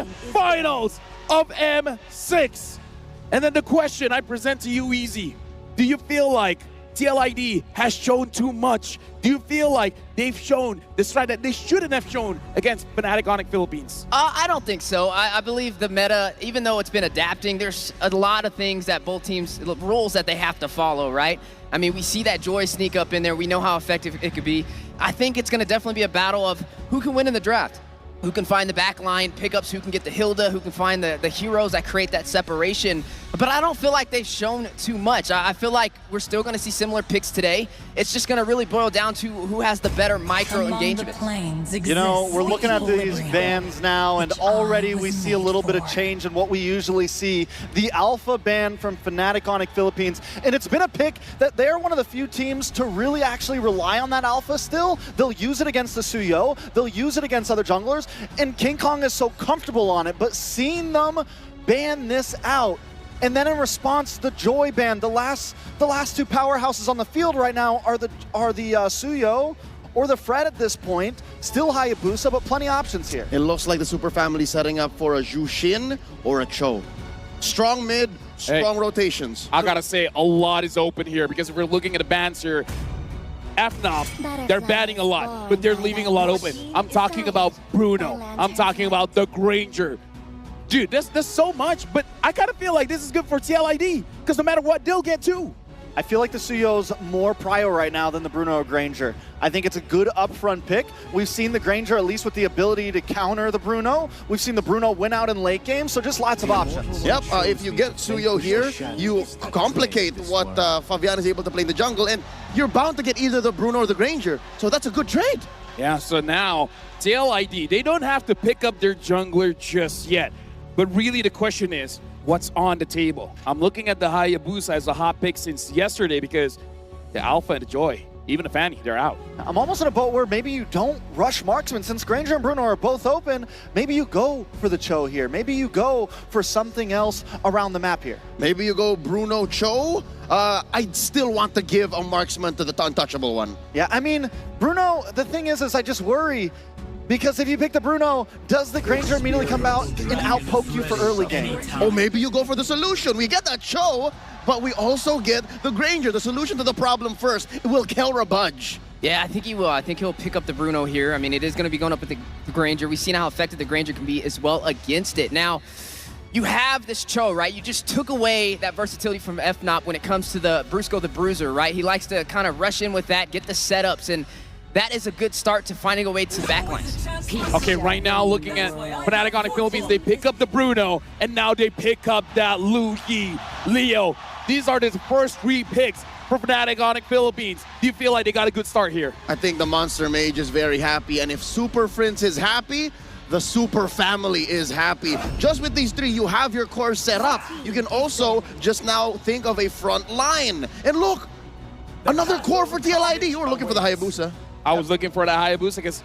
grand finals of M6. And then the question I present to you, Easy. Do you feel like TLID has shown too much? Do you feel like they've shown the stride that they shouldn't have shown against Fnatic Onic Philippines? I don't think so. I believe the meta, even though it's been adapting, there's a lot of things that both teams, rules that they have to follow, right? I mean, we see that Joy sneak up in there. We know how effective it could be. I think it's going to definitely be a battle of who can win in the draft. Who can find the backline pickups, who can get the Hilda, who can find the heroes that create that separation. But I don't feel like they've shown too much. I feel like we're still going to see similar picks today. It's just going to really boil down to who has the better micro engagement. You know, we're looking at these bans now, and already we see a little bit of change in what we usually see. The Alpha ban from Fnatic Onic Philippines, and it's been a pick that they're one of the few teams to really actually rely on that Alpha still. They'll use it against the Suyo, they'll use it against other junglers, and King Kong is so comfortable on it, but seeing them ban this out, and then in response, the Joy ban, the last two powerhouses on the field right now are the Suyo or the Fred at this point. Still Hayabusa, but plenty of options here. It looks like the Super Family setting up for a Jushin or a Cho. Strong mid, strong rotations. I gotta say, a lot is open here because if we're looking at the bans here, FNOP, they're banning a lot, but they're leaving a lot open. I'm talking about Bruno. I'm talking about the Granger. Dude, there's so much, but I kind of feel like this is good for TLID, because no matter what, they'll get two. I feel like the Suyo's more prio right now than the Bruno or Granger. I think it's a good upfront pick. We've seen the Granger at least with the ability to counter the Bruno. We've seen the Bruno win out in late game, so just lots of options. Yep, if you get Suyo here, you complicate what Fabian is able to play in the jungle, and you're bound to get either the Bruno or the Granger. So that's a good trade. Yeah, so now, TLID, they don't have to pick up their jungler just yet. But really the question is, what's on the table? I'm looking at the Hayabusa as a hot pick since yesterday because the Alpha and the Joy, even the Fanny, they're out. I'm almost in a boat where maybe you don't rush marksman. Since Granger and Bruno are both open, maybe you go for the Cho here. Maybe you go for something else around the map here. Maybe you go Bruno Cho. I'd still want to give a marksman to the untouchable one. Yeah, I mean, Bruno, the thing is I just worry, because if you pick the Bruno, does the Granger immediately come out and outpoke you for early game? Or maybe you go for the solution. We get that Cho, but we also get the Granger, the solution to the problem first. Will Kelra budge? Yeah, I think he will. I think he'll pick up the Bruno here. I mean, it is going to be going up with the Granger. We've seen how effective the Granger can be as well against it. Now, you have this Cho, right? You just took away that versatility from FNOP when it comes to the Brusco the Bruiser, right? He likes to kind of rush in with that, get the setups, and that is a good start to finding a way to the backlines. Okay, right now looking at Fnatic Onic Philippines, they pick up the Bruno, and now they pick up that Lu Yi, Leo. These are the first 3 picks for Fnatic Onic Philippines. Do you feel like they got a good start here? I think the Monster Mage is very happy, and if Super Prince is happy, the Super Family is happy. Just with these 3, you have your core set up. You can also just now think of a front line. And look, another core for TLID. You were looking for the Hayabusa. I was looking for the Hayabusa because,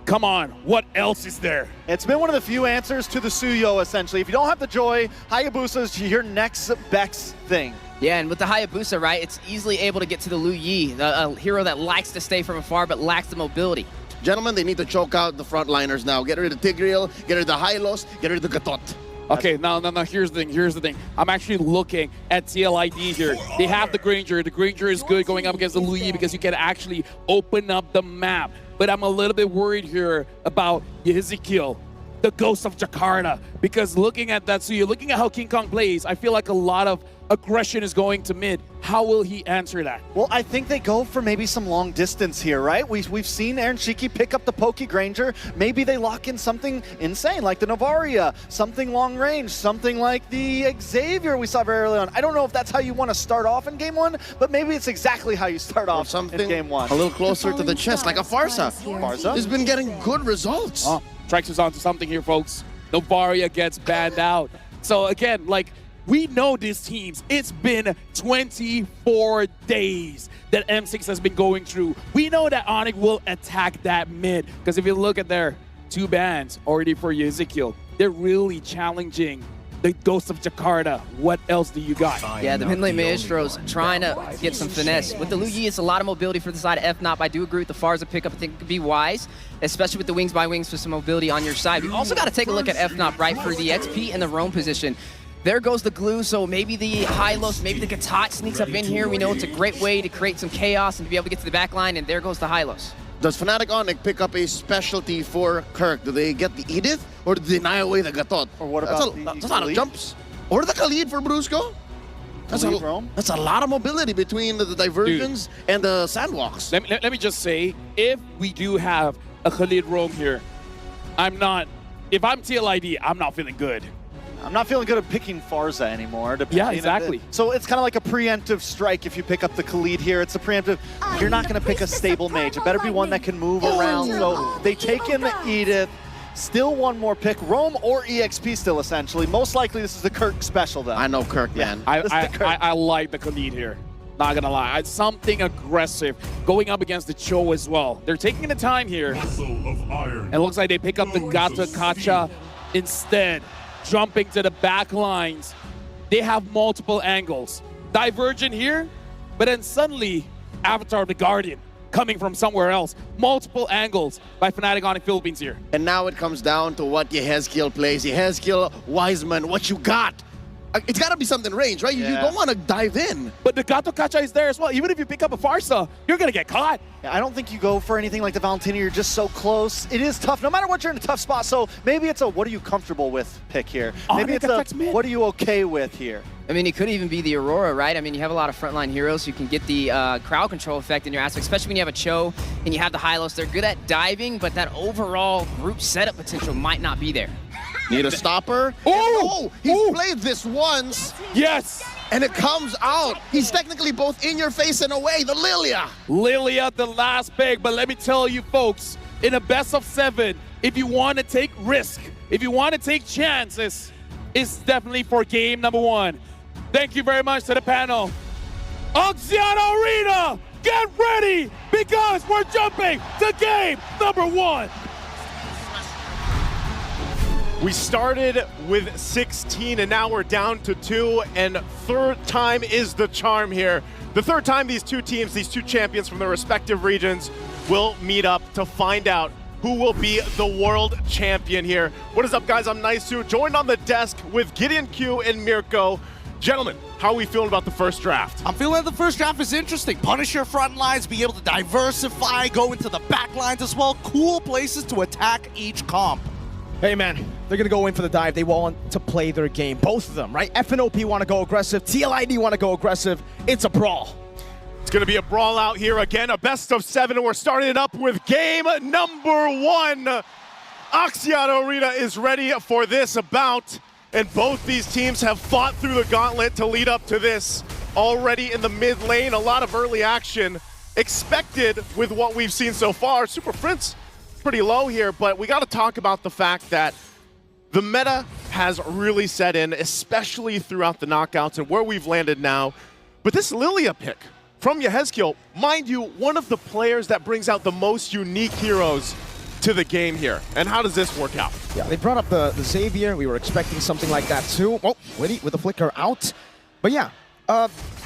come on, what else is there? It's been one of the few answers to the Suyo, essentially. If you don't have the Joy, Hayabusa is your next best thing. Yeah, and with the Hayabusa, right, it's easily able to get to the Lu Yi, a hero that likes to stay from afar but lacks the mobility. Gentlemen, they need to choke out the frontliners now. Get rid of Tigreal, get rid of the Hylos, get rid of the Gatot. Okay, now, here's the thing. I'm actually looking at TLID here. They have the Granger. The Granger is good going up against the Lu Yi because you can actually open up the map. But I'm a little bit worried here about Ezekiel, the Ghost of Jakarta, because looking at that, so you're looking at how King Kong plays, I feel like a lot of aggression is going to mid. How will he answer that? Well, I think they go for maybe some long distance here, right? We've seen Aaron Shiki pick up the Poke Granger. Maybe they lock in something insane like the Navaria, something long range, something like the Xavier we saw very early on. I don't know if that's how you want to start off in game 1, but maybe it's exactly how you start off in game 1. A little closer to the chest, like a Farsa. Farsa has been getting good results. Oh, Trex is onto something here, folks. Navaria gets banned out. So again, like, we know these teams. It's been 24 days that M6 has been going through. We know that Onic will attack that mid. Because if you look at their 2 bans already for Ezekiel, they're really challenging the Ghost of Jakarta. What else do you got? Yeah, the mid lane Maestros trying to get some finesse. With the Lu Yi, it's a lot of mobility for the side of FNOP. I do agree with the Farza pickup. I think it could be wise, especially with the wings by wings for some mobility on your side. We also got to take a look at FNOP, right, for the XP and the roam position. There goes the glue, so maybe the Hylos, maybe the Gatot sneaks up in here. We know it's a great way to create some chaos and to be able to get to the back line, and there goes the Hylos. Does Fnatic Onyx pick up a specialty for Kirk? Do they get the Edith, or do they deny away the Gatot? Or what about that's a lot of jumps. Or the Khalid for Brusco? That's a lot of mobility between the diversions and the sandwalks. Let me just say, if we do have a Khalid roam here, if I'm TLID, I'm not feeling good. I'm not feeling good at picking Farza anymore. Yeah, exactly. So it's kind of like a preemptive strike if you pick up the Khalid here. It's a preemptive. You're not going to pick a stable mage. It better be one that can move around. So they take in the Edith. Still one more pick. Roam or EXP still, essentially. Most likely this is the Kirk special, though. I know Kirk, man. I like the Khalid here. Not gonna lie. It's something aggressive going up against the Cho as well. They're taking the time here. And it looks like they pick up the Gata Kacha instead. Jumping to the back lines. They have multiple angles. Divergent here, but then suddenly Avatar of the Guardian coming from somewhere else. Multiple angles by Fnatic Onyx Philippines here. And now it comes down to what Yehezkiel plays. Yehezkiel, Wiseman, what you got? It's got to be something range, right? You don't want to dive in. But the Gato Kacha is there as well. Even if you pick up a Farsa, you're going to get caught. Yeah, I don't think you go for anything like the Valentina. You're just so close. It is tough. No matter what, you're in a tough spot. So maybe it's a what are you comfortable with pick here. Maybe it's a what are you okay with here. I mean, it could even be the Aurora, right? I mean, you have a lot of frontline heroes. You can get the crowd control effect in your aspect, especially when you have a Cho and you have the Hylos. They're good at diving, but that overall group setup potential might not be there. Need a stopper. Oh! He's played this once. Yes! And it comes out. He's technically both in your face and away. The Lilia. Lilia, the last pick. But let me tell you, folks, in a best of 7, if you want to take risk, if you want to take chances, it's definitely for game number 1. Thank you very much to the panel. Oxiana Arena, get ready because we're jumping to game number 1. We started with 16 and now we're down to 2, and third time is the charm here. The third time these two teams, these two champions from their respective regions will meet up to find out who will be the world champion here. What is up, guys? I'm Naisu, joined on the desk with Gideon Q and Mirko. Gentlemen, how are we feeling about the first draft? I'm feeling that the first draft is interesting. Punish your front lines, be able to diversify, go into the back lines as well. Cool places to attack each comp. Hey man, they're gonna go in for the dive. They want to play their game, both of them, right? FNOP want to go aggressive, TLID want to go aggressive. It's a brawl. It's gonna be a brawl out here again, a best of 7, and we're starting it up with game number 1. Oxiana Arena is ready for this bout, and both these teams have fought through the gauntlet to lead up to this. Already in the mid lane, a lot of early action expected with what we've seen so far. Super Prince pretty low here, but we got to talk about the fact that the meta has really set in, especially throughout the knockouts and where we've landed now. But this Lilia pick from Yehezkiel, mind you, one of the players that brings out the most unique heroes to the game here. And how does this work out? Yeah, they brought up the Xavier. We were expecting something like that too. Oh, Witty with the flicker out. But yeah,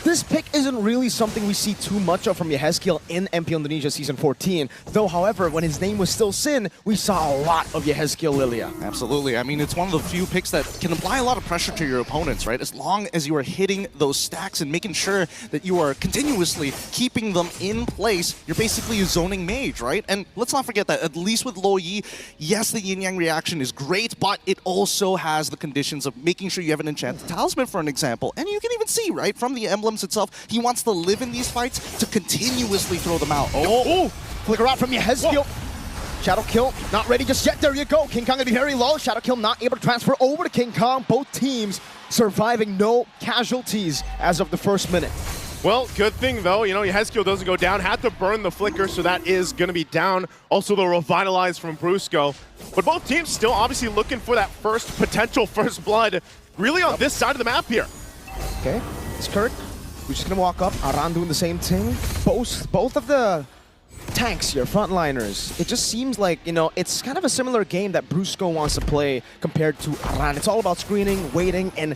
this pick isn't really something we see too much of from Yehezkiel in MP Indonesia Season 14. Though, however, when his name was still Sin, we saw a lot of Yehezkiel Lilia. Absolutely. I mean, it's one of the few picks that can apply a lot of pressure to your opponents, right? As long as you are hitting those stacks and making sure that you are continuously keeping them in place, you're basically a zoning mage, right? And let's not forget that, at least with Lo Yi, yes, the yin-yang reaction is great, but it also has the conditions of making sure you have an enchanted talisman, for an example. And you can even see, right, from the emblems itself, he wants to live in these fights to continuously throw them out. Oh, flicker out from Yehezkiel. Shadow Kill, not ready just yet. There you go. King Kong gonna be very low. Shadow Kill not able to transfer over to King Kong. Both teams surviving, no casualties as of the first minute. Well, good thing though, you know, Yehezkiel doesn't go down. Had to burn the flicker, so that is going to be down. Also the revitalize from Brusco. But both teams still obviously looking for that potential first blood, really on this side of the map here. Okay, it's Kirk. We're just gonna walk up. Aran doing the same thing. Both of the tanks, your frontliners. It just seems like, you know, it's kind of a similar game that Brusco wants to play compared to Aran. It's all about screening, waiting, and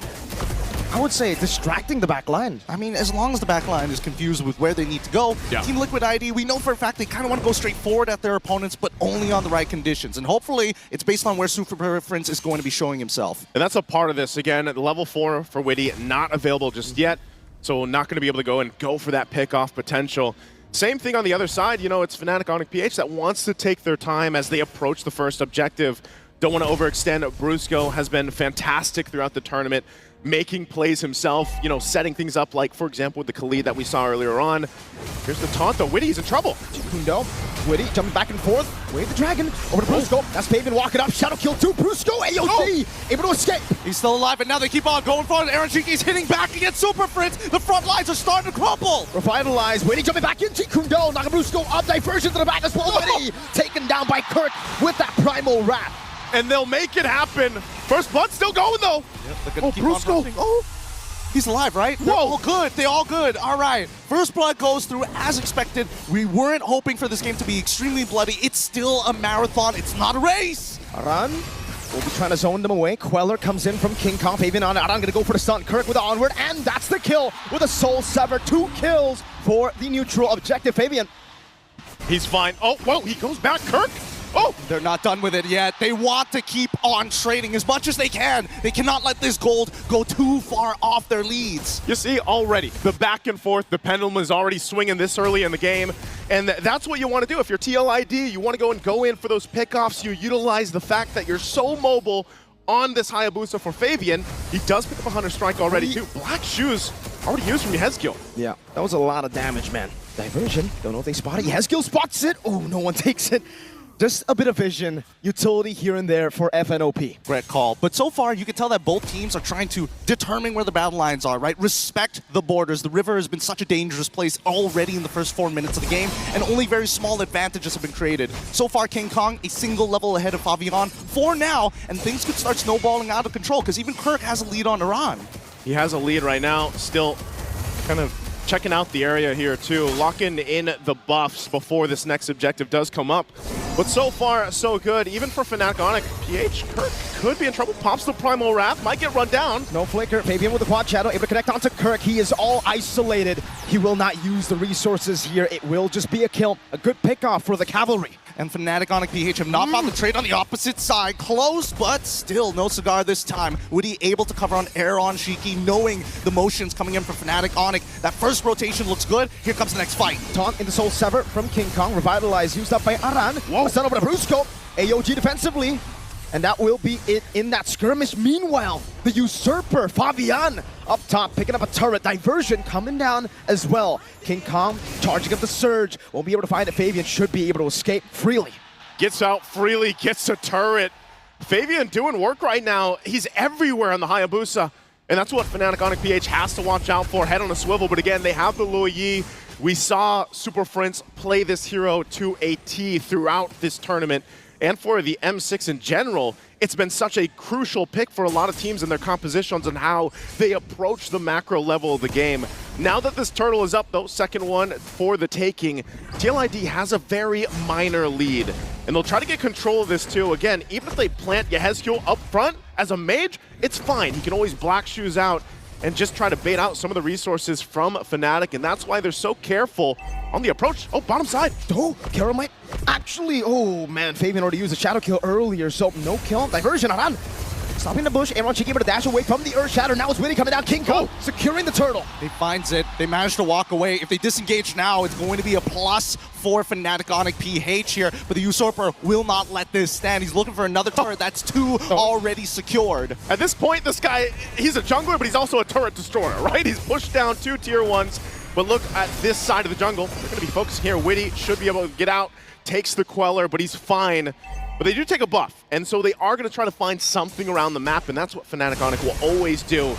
I would say distracting the back line. I mean, as long as the back line is confused with where they need to go, Team Liquid ID, we know for a fact they kind of want to go straight forward at their opponents, but only on the right conditions. And hopefully, it's based on where Super Preference is going to be showing himself. And that's a part of this. Again, level 4 for Witty, not available just yet, so not going to be able to go for that pick-off potential. Same thing on the other side, you know, it's Fnatic Onic PH that wants to take their time as they approach the first objective. Don't want to overextend. Brusco has been fantastic throughout the tournament, making plays himself, you know, setting things up like, for example, with the TLID that we saw earlier on. Here's the taunt, though. Witty's in trouble. Kundo, Witty jumping back and forth. Wave the dragon over to Brusco. That's Fabian walking up. Shadow kill to Brusco. AOT able to escape. He's still alive, and now they keep on going for it. Aaron Shiki's hitting back against Super Fritz. The front lines are starting to crumble. Revitalize. Witty jumping back into Kundo. Nakabrusco up. Diversion to the back as well. Witty taken down by Kirk with that primal wrap. And they'll make it happen. First blood still going, though. Yep, Brusco. Oh, he's alive, right? They're all good. They're all good. All right. First blood goes through as expected. We weren't hoping for this game to be extremely bloody. It's still a marathon. It's not a race. Aran will be trying to zone them away. Queller comes in from King Kong. Fabian on. Aran gonna go for the stun. Kirk with the onward, and that's the kill with a soul sever. 2 kills for the neutral objective. Fabian. He's fine. Oh, whoa, he goes back. Kirk. Oh! They're not done with it yet. They want to keep on trading as much as they can. They cannot let this gold go too far off their leads. You see already the back and forth, the pendulum is already swinging this early in the game. And that's what you want to do. If you're TLID, you want to go in for those pickoffs. You utilize the fact that you're so mobile on this Hayabusa for Fabian. He does pick up a Hunter Strike already too. Black Shoes already used from Yehezkiel. Yeah, that was a lot of damage, man. Diversion. Don't know if they spot it. Yehezkiel spots it. Oh, no one takes it. Just a bit of vision, utility here and there for FNOP. Great call. But so far, you can tell that both teams are trying to determine where the battle lines are, right? Respect the borders. The river has been such a dangerous place already in the first 4 minutes of the game, and only very small advantages have been created. So far, King Kong, a single level ahead of Favian for now, and things could start snowballing out of control, because even Kirk has a lead on Iran. He has a lead right now, still kind of checking out the area here too, locking in the buffs before this next objective does come up. But so far, so good. Even for Fnatic Onic, PH, Kirk could be in trouble. Pops the Primal Wrath, might get run down. No flicker. Fabian with the quad shadow, able to connect onto Kirk. He is all isolated. He will not use the resources here. It will just be a kill. A good pickoff for the cavalry. And Fnatic Onic PH have not found the trade on the opposite side. Close, but still no cigar this time. Woody able to cover on air on Shiki, knowing the motions coming in from Fnatic Onic. That first rotation looks good. Here comes the next fight. Taunt in the Soul Sever from King Kong. Revitalize used up by Aran. Whoa. Stun over to Brusco. AOG defensively. And that will be it in that skirmish. Meanwhile, the Usurper, Fabian, up top, picking up a turret. Diversion coming down as well. King Kong charging up the surge. Won't be able to find it. Fabian should be able to escape freely. Gets out freely, gets a turret. Fabian doing work right now. He's everywhere on the Hayabusa. And that's what Fnatic Onic PH has to watch out for. Head on a swivel, but again, they have the Luo Yi. We saw Super Prince play this hero to a T throughout this tournament. And for the M6 in general, it's been such a crucial pick for a lot of teams in their compositions and how they approach the macro level of the game. Now that this turtle is up, though, second one for the taking, TLID has a very minor lead. And they'll try to get control of this too. Again, even if they plant Yehezkiel up front as a mage, it's fine. He can always Black Shoes out and just try to bait out some of the resources from Fnatic, and that's why they're so careful on the approach. Oh, bottom side. Oh, Carol might actually, oh man, Fabian already used a shadow kill earlier, so no kill. Diversion, Aran. Stopping the bush, Aaron Chiki able to dash away from the Earth Shatter. Now it's Winnie coming down. King Kong securing the turtle. He finds it. They managed to walk away. If they disengage now, it's going to be a plus for Fnatic Onic PH here. But the Usurper will not let this stand. He's looking for another turret. That's 2 already secured. At this point, this guy, he's a jungler, but he's also a turret destroyer, right? He's pushed down 2 tier 1s. But look at this side of the jungle. They're going to be focusing here. Witty should be able to get out, takes the Queller, but he's fine. But they do take a buff, and so they are going to try to find something around the map, and that's what Fnatic Onic will always do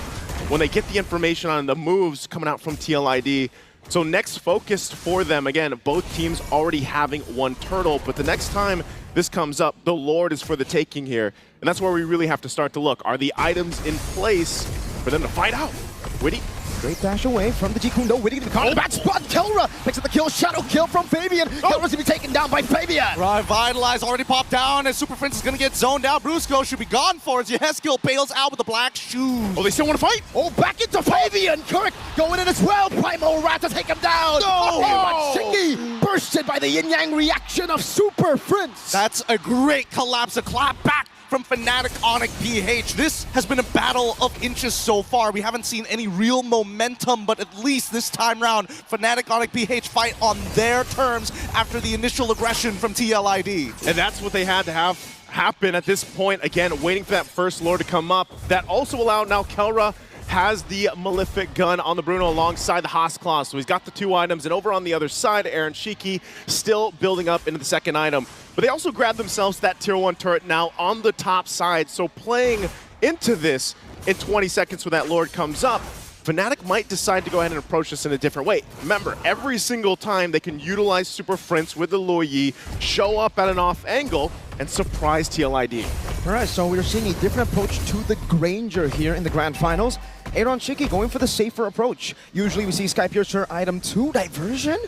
when they get the information on the moves coming out from TLID. So next focus for them, again, both teams already having 1 turtle, but the next time this comes up, the Lord is for the taking here. And that's where we really have to start to look. Are the items in place for them to fight out? Witty Great dash away from the Jikundo. Witty gonna be caught in the bad spot. Kelra picks up the kill. Shadow kill from Fabian. Kelra's gonna be taken down by Fabian. Revitalize already popped down, and Super Prince is gonna get zoned out. Brusco should be gone for it. Yeheskiel bails out with the black shoes. Oh, they still want to fight? Oh, back into Fabian. Kirk going in as well. Primal Rat to take him down. No! Shiki bursted by the yin-yang reaction of Super Prince. That's a great collapse, a clap back from Fnatic Onic PH. This has been a battle of inches so far. We haven't seen any real momentum, but at least this time round, Fnatic Onic PH fight on their terms after the initial aggression from TLID. And that's what they had to have happen at this point. Again, waiting for that first lore to come up. That also allowed now Kelra has the Malefic gun on the Bruno alongside the Haas Claw. So he's got the 2 items, and over on the other side, Aaron Shiki still building up into the second item. But they also grabbed themselves that tier 1 turret now on the top side. So playing into this in 20 seconds when that Lord comes up, Fnatic might decide to go ahead and approach this in a different way. Remember, every single time they can utilize Super Prince with the Luyi, show up at an off angle, and surprise TLID. All right, so we're seeing a different approach to the Granger here in the Grand Finals. Aaron Shiki going for the safer approach. Usually we see Skypiercer item 2 diversion.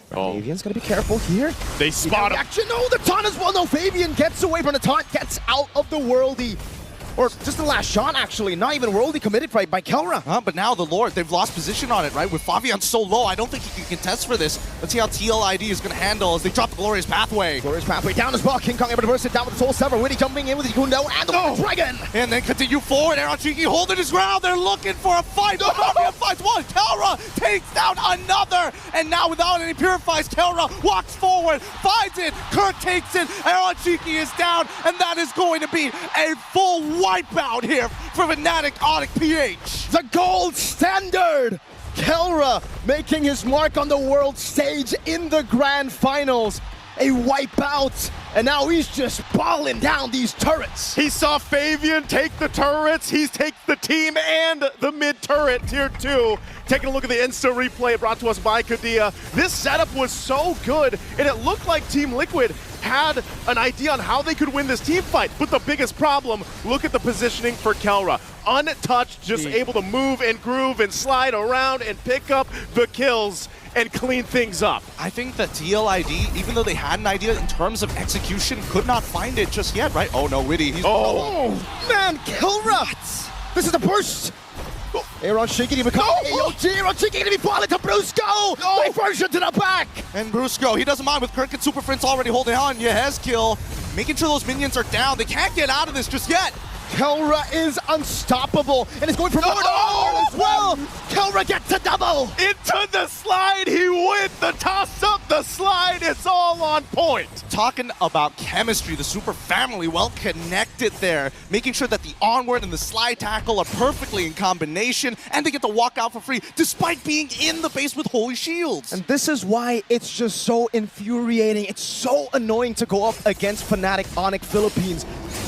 Fabian's gonna be careful here. They spot him. Action, no, the taunt as well. No, Fabian gets away from the taunt, gets out of the worldy. Or just the last shot, actually. Not even worldy committed right by Kelra. But now the Lord, they've lost position on it, right? With Fabian so low, I don't think he can contest for this. Let's see how TLID is going to handle as they drop the Glorious Pathway. Glorious Pathway down as well. King Kong able to burst it down with the Soul Sever. Witty jumping in with the Jikundo and the Dragon. And then continue forward. Aaron Shiki holding his ground. They're looking for a fight. Fabian fights one. Kelra takes down another. And now without any purifies, Kelra walks forward, finds it. Kirk takes it. Aaron Shiki is down. And that is going to be a full wipeout here for Fnatic Onic PH. The gold standard! Kelra making his mark on the world stage in the Grand Finals. A wipeout, and now he's just balling down these turrets. He saw Fabian take the turrets, he's takes the team and the mid turret, tier 2. Taking a look at the Insta replay brought to us by Kadia. This setup was so good, and it looked like Team Liquid had an idea on how they could win this team fight. But the biggest problem, look at the positioning for Kelra. Untouched, just able to move and groove and slide around and pick up the kills and clean things up. I think that TLID, even though they had an idea in terms of execution, could not find it just yet, right? Oh no, Witty, he's Man, Kelra! This is a burst! Aaron Shiki to become AOG. Aaron Shiki gonna be falling to Brusco! Diversion to the back! And Brusco, he doesn't mind with Kirk and Super Prince already holding on. Yeheskiel, making sure those minions are down. They can't get out of this just yet. Kelra is unstoppable, and is going for more as well. Kelra gets a double. Into the slide, he went. The toss up, the slide, it's all on point. Talking about chemistry, the Super family well connected there, making sure that the onward and the slide tackle are perfectly in combination, and they get to walk out for free despite being in the base with Holy Shields. And this is why it's just so infuriating. It's so annoying to go up against Fnatic Onic Philippines.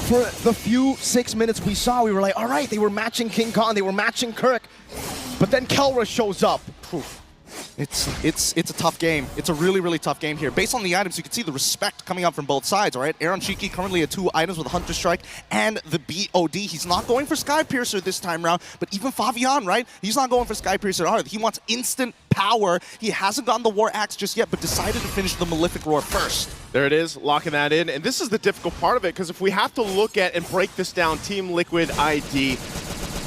For the few 6 minutes we saw, we were like, all right, they were matching King Kong, they were matching Kirk, but then Kelra shows up. It's a tough game. It's a really, really tough game here. Based on the items, you can see the respect coming up from both sides, all right? Aaron Shiki currently at 2 items with Hunter Strike and the BOD. He's not going for Skypiercer this time around, but even Fabian, right? He's not going for Skypiercer either. He wants instant power. He hasn't gotten the War Axe just yet, but decided to finish the Malefic Roar first. There it is, locking that in. And this is the difficult part of it, because if we have to look at and break this down, Team Liquid ID,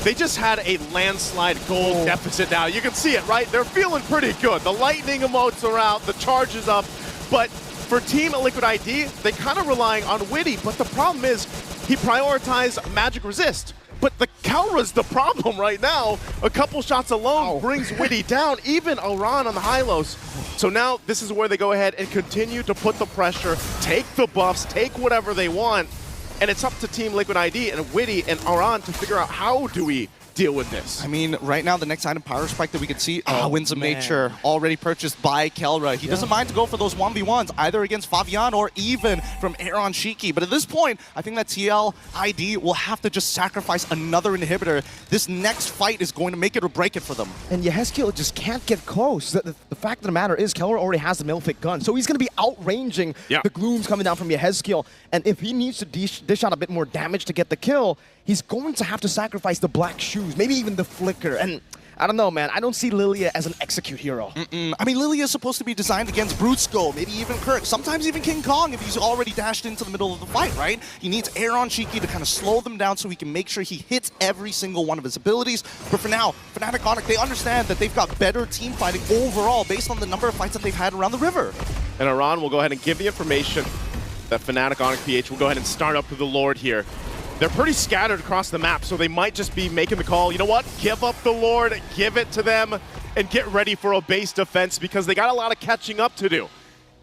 they just had a landslide gold deficit now. You can see it, right? They're feeling pretty good. The lightning emotes are out, the charge is up. But for Team Liquid ID, they kind of relying on Witty. But the problem is, he prioritized Magic Resist. But the Kelra's the problem right now. A couple shots alone brings Witty down, even Aran on the high-lows. So now this is where they go ahead and continue to put the pressure, take the buffs, take whatever they want. And it's up to Team Liquid ID and Witty and Aran to figure out how do we deal with this. I mean, right now, the next item, Power Spike, that we can see, Winds of Nature, already purchased by Kelra. He doesn't mind to go for those 1v1s, either against Fabian or even from Aaron Shiki. But at this point, I think that TLID will have to just sacrifice another inhibitor. This next fight is going to make it or break it for them. And Yeheskiel just can't get close. The fact of the matter is, Kelra already has the Malefic gun, so he's going to be outranging the glooms coming down from Yeheskiel. And if he needs to dish out a bit more damage to get the kill, he's going to have to sacrifice the black shoes, maybe even the flicker. And I don't know, man. I don't see Lilia as an execute hero. I mean, Lilia is supposed to be designed against Brutsko, maybe even Kirk, sometimes even King Kong if he's already dashed into the middle of the fight, right? He needs air on Cheeky to kind of slow them down so he can make sure he hits every single one of his abilities. But for now, Fnatic Onyx, they understand that they've got better team fighting overall based on the number of fights that they've had around the river. And Iran will go ahead and give the information that Fnatic Onyx PH will go ahead and start up with the Lord here. They're pretty scattered across the map, so they might just be making the call, you know what, give up the Lord, give it to them, and get ready for a base defense because they got a lot of catching up to do.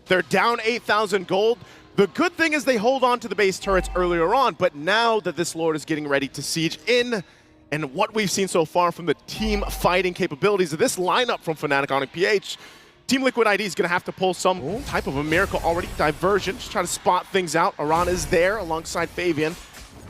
They're down 8,000 gold. The good thing is they hold on to the base turrets earlier on, but now that this Lord is getting ready to siege in, and what we've seen so far from the team fighting capabilities of this lineup from Fnatic Onyx PH, Team Liquid ID is going to have to pull some type of a miracle already. Diversion, just trying to spot things out. Iran is there alongside Fabian.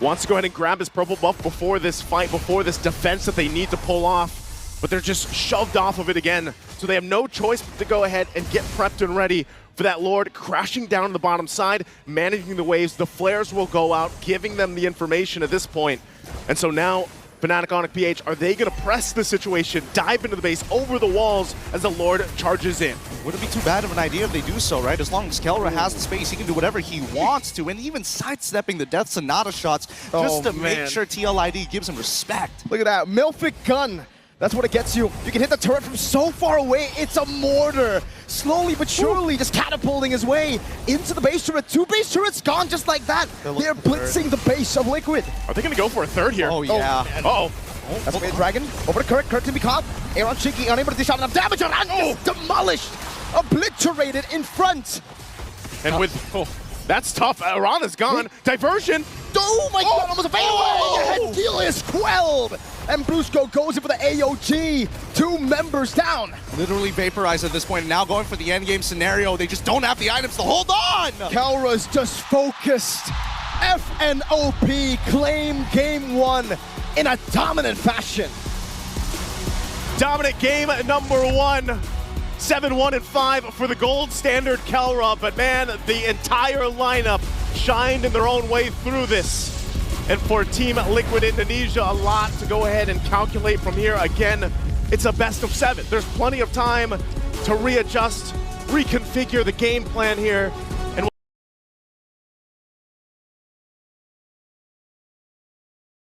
Wants to go ahead and grab his purple buff before this fight, before this defense that they need to pull off. But they're just shoved off of it again. So they have no choice but to go ahead and get prepped and ready for that Lord crashing down on the bottom side, managing the waves. The flares will go out, giving them the information at this point. And so now, Fnatic Onyx PH, are they going to press the situation, dive into the base, over the walls as the Lord charges in? Wouldn't be too bad of an idea if they do so, right? As long as Kelra has the space, he can do whatever he wants to, and even sidestepping the Death Sonata shots just to make sure TLID gives him respect. Look at that. Milfic gun. That's what it gets you. You can hit the turret from so far away. It's a mortar. Slowly but surely just catapulting his way into the base turret. 2 base turrets gone just like that. They're blitzing the base of Liquid. Are they going to go for a third here? Oh, yeah. Uh-oh. That's a Dragon. Over to Kirk. Kirk can be caught. Aaron Cheeky unable to dish out enough damage. Around just demolished. Obliterated in front. And with... that's tough. Iran is gone. Diversion. Oh my god, almost available! Head deal is quelled! And Brusco goes in for the AOG. 2 members down. Literally vaporized at this point, and now going for the endgame scenario. They just don't have the items to hold on! Kelra's just focused. FNOP claim game 1 in a dominant fashion. Dominant game number 1. 7-1-5 for the gold standard Kelra, but man, the entire lineup shined in their own way through this. And for Team Liquid Indonesia, a lot to go ahead and calculate from here. Again, it's a best of 7. There's plenty of time to readjust, reconfigure the game plan here.